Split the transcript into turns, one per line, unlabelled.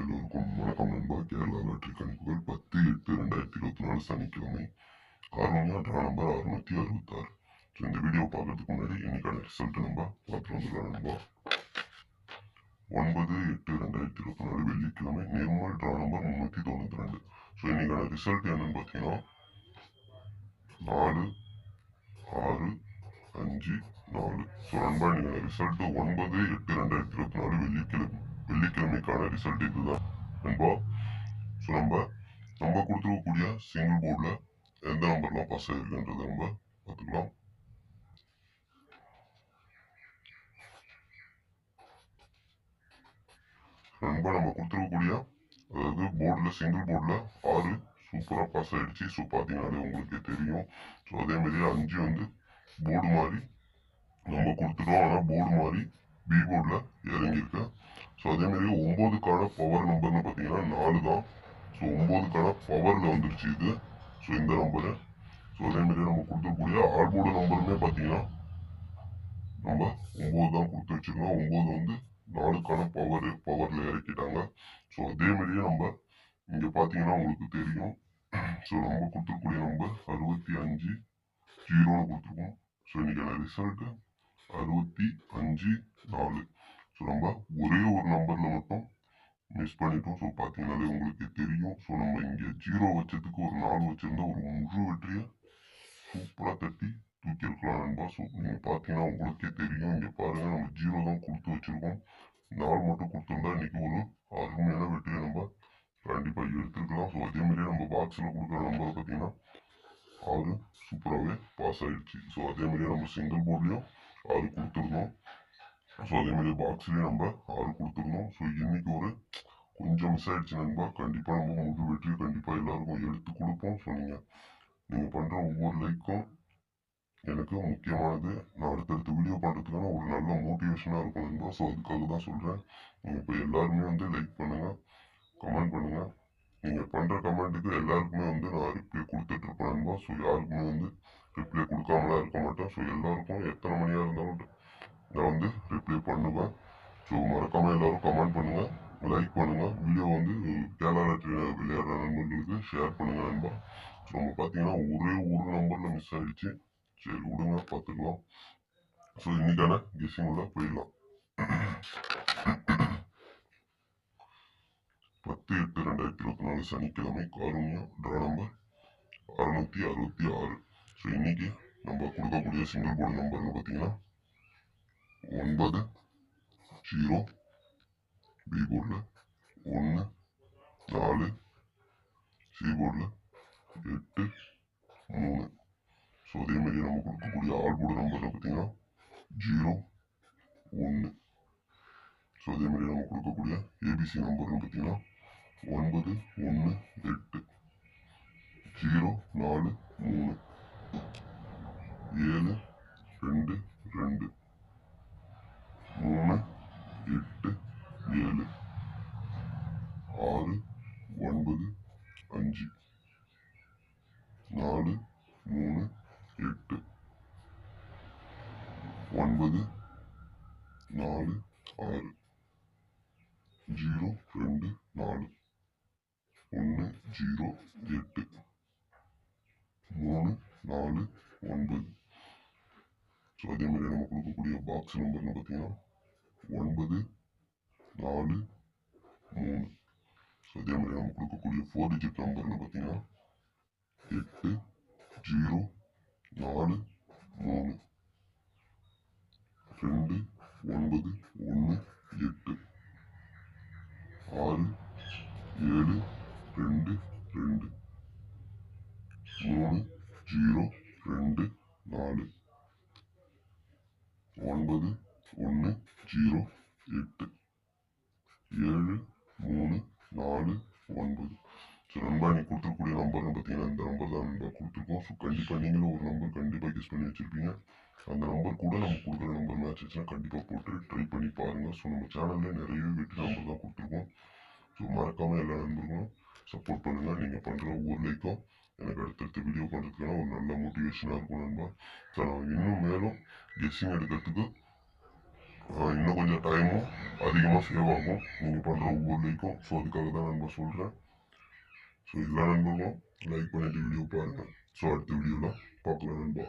எல்லோருக்கும் வணக்கம் நண்பா. கேரளா லாட்டரி கணிப்புகள் 10/8/2024 சனிக்கிழமை. காரணம் ட்ரா நம்பர் 666. இந்த வீடியோ பார்க்கறதுக்கு முன்னாடி இன்னைக்கான ரிசல்ட் நம்பா பார்த்து வந்துடலாம் நண்பா. 9/8/2024 வெள்ளிக்கிழமை நேர்மல் ட்ரா நம்பர் 392. இன்னைக்கான ரிசல்ட் என்னன்னு பார்த்தீங்கன்னா 4 6 5 4. நண்பா இன்னைக்கான ரிசல்ட் 9/8/2024 வெள்ளிக்கிழமைக்கான ரிசல்ட் இதுதான் நண்பா. நம்ம கொடுத்துருக்கக்கூடிய சிங்கிள் போர்டில் எந்த நம்பர்லாம் பாஸ் ஆகிருக்குன்றதை நம்ம பார்த்துக்கலாம். நண்பா நம்ம கொடுத்துருக்கக்கூடிய அதாவது போர்டில் சிங்கிள் போர்டில் 6 சூப்பராக பாஸ் ஆகிடுச்சு. ஸோ பார்த்தீங்கன்னாலே உங்களுக்கே தெரியும். ஸோ அதேமாரி 5 வந்து போர்டு மாதிரி நம்ம கொடுத்துட்டோம். ஆனால் போர்டு மாதிரி பி போர்டில் இறங்கியிருக்கு. ஸோ அதேமாரி 9க்கான பவர் நம்பர்னு பார்த்தீங்கன்னா 4 தான். ஸோ 9க்கான பவரில் வந்துருச்சு இது. ஸோ இந்த நம்பரு. ஸோ அதேமாரி நம்ம கொடுத்துருக்கூடிய ஆல் போர்டு நம்பருமே பார்த்தீங்கன்னா நம்ம 9 தான் கொடுத்து வச்சிருக்கோம். 9 வந்து 4க்கான பவரில் இறக்கிட்டாங்க. ஸோ அதேமாரியே நம்ம இங்கே பார்த்தீங்கன்னா உங்களுக்கு தெரியும். ஸோ நம்ம கொடுத்துருக்கூடிய நம்பர் 65 0ன்னு கொடுத்துருக்கோம். ஸோ இன்னைக்கான ரிசல்ட்டு 65 4. ஸோ நம்ம ஒரே ஒரு நம்பரில் மட்டும் மிஸ் பண்ணிட்டோம். ஸோ பார்த்தீங்கன்னாலே உங்களுக்கு தெரியும். ஸோ நம்ம இங்கே 0 வச்சதுக்கு ஒரு 4 வச்சிருந்தா ஒரு முழு வெற்றியை சூப்பராக தட்டி தூக்கியிருக்கலாம் நண்பா. ஸோ நீங்கள் பார்த்தீங்கன்னா உங்களுக்கே தெரியும். இங்கே பாருங்கள், நம்ம 0 தான் கொடுத்து வச்சிருக்கோம். 4 மட்டும் கொடுத்துருந்தா இன்னைக்கு ஒரு அருமையான வெற்றியை நம்ம கண்டிப்பாக எடுத்துருக்கலாம். ஸோ அதேமாதிரியே நம்ம பாக்ஸில் கொடுக்குற நம்பரை பார்த்தீங்கன்னா 6 சூப்பராகவே பாஸ் ஆகிடுச்சு. ஸோ அதேமாதிரியே நம்ம சிங்கிள் போர்ட்லேயும் 6 கொடுத்துருந்தோம். ஸோ அதேமாதிரி பாக்ஸ்லேயும் நம்ம 6 கொடுத்துருந்தோம். ஸோ இன்னைக்கு ஒரு கொஞ்சம் மிஸ் ஆகிடுச்சு நண்பா. கண்டிப்பாக நம்ம முழு வெற்றியை கண்டிப்பாக எல்லாருக்கும் எடுத்து கொடுப்போம். ஸோ நீங்கள் பண்ணுற ஒவ்வொரு லைக்கும் எனக்கு முக்கியமானது. நான் அடுத்தடுத்த வீடியோ பண்ணுறதுக்கான ஒரு நல்ல மோட்டிவேஷனாக இருக்கும் நண்பா. ஸோ அதுக்காக தான் சொல்கிறேன். நீங்கள் இப்போ எல்லாருமே வந்து லைக் பண்ணுங்கள், கமெண்ட் பண்ணுங்கள். நீங்கள் பண்ணுற கமெண்ட்டுக்கு எல்லாருக்குமே வந்து நான் ரிப்ளை கொடுத்துட்ருப்பேன் நண்பா. ஸோ யாருக்குமே வந்து ரிப்ளை கொடுக்காமலாம் இருக்க மாட்டேன். ஸோ எல்லாருக்கும் எத்தனை மணியாக இருந்தாலும் நான் வந்து ரிப்ளை பண்ணுவேன். ஸோ மறக்காமல் எல்லோரும் கமெண்ட் பண்ணுங்கள், லைக் பண்ணுங்கள். வீடியோ வந்து கேரளா லாட்டரி விளையாடுற நண்பர்களுக்கு ஷேர் பண்ணுங்கள் நண்பா. ஸோ நம்ம பார்த்தீங்கன்னா ஒரே ஒரு நம்பரில் மிஸ் ஆகிடுச்சு. சரி விடுங்க, பார்த்துக்கலாம். ஸோ இன்னைக்கான கெஸ்ஸிங்குள்ள போயிடலாம். 10/8/2024 சனிக்கிழமை காரூண்யா ட்ரா நம்பர் 666. ஸோ இன்னைக்கு நம்ம கொடுக்கக்கூடிய சிங்கிள் போர்டு நம்பர்னு பார்த்தீங்கன்னா 9 0, பி போர்டில் 1 4, சி போர்டில் 8 3. ஸோ அதேமாரி நம்ம கொடுக்கக்கூடிய ஆல் போர்டு நம்பரில் பார்த்தீங்கன்னா 0 1. ஸோ அதேமாதிரி நம்ம கொடுக்கக்கூடிய ஏபிசி நம்பர்னு பார்த்தீங்கன்னா 9 1 8 0 4 3 7 2 2 3 8 7 6 9 5 4 3 8 9 4 6 0 2 4 1 0 8 3 4 9. ஸோ அதேமாதிரி நம்ம கொடுக்கக்கூடிய பாக்ஸ் நம்பர்னு பார்த்தீங்கன்னா 9 4 3. ஸோ அதேமாதிரி நம்ம கொடுக்கக்கூடிய 4 டிஜிட் நம்பர்னு பார்த்தீங்கன்னா 8 0 4 3 2 9 1 8 6 7 2 2 3 0 2 4 9 1 0 8 7 3 4 9. ஸோ நண்பா நீ கொடுத்துருக்கூடிய நம்பர்னு பார்த்தீங்கன்னா இந்த நம்பர் தான் நண்பா கொடுத்துருக்கோம். ஸோ கண்டிப்பாக நீங்களும் ஒரு நம்பர் கண்டிப்பாக கெஸ் பண்ணி வச்சுருப்பீங்க. அந்த நம்பர் கூட நம்ம கொடுக்குற நம்பர் மேட்ச் ஆச்சுன்னா கண்டிப்பாக போட்டு ட்ரை பண்ணி பாருங்கள். ஸோ நம்ம சேனலில் நிறைய வெற்றி நம்பர் தான் கொடுத்துருக்கோம். ஸோ மறக்காமல் எல்லா நண்பர்களும் சப்போர்ட் பண்ணுங்கள். நீங்கள் பண்ணுற ஒவ்வொரு லைக்கும் எனக்கு அடுத்தடுத்த வீடியோ பண்ணுறதுக்கான ஒரு நல்ல மோட்டிவேஷனாக இருக்கும் நண்பா. ஸோ நான் இன்னும் மேலும் கெஸ்ஸிங் எடுக்கிறதுக்கு இன்னும் கொஞ்சம் டைமும் அதிகமாக சேவ் ஆகும் நீங்கள் பண்ணுற ஒவ்வொரு லைக்கும். ஸோ அதுக்காக தான் நண்பா சொல்கிறேன். ஸோ இதெல்லாம் நண்பர்களும் லைக் பண்ணிட்டு வீடியோ பாருங்கள். ஸோ அடுத்த வீடியோவில் பார்க்கலாம் நண்பா.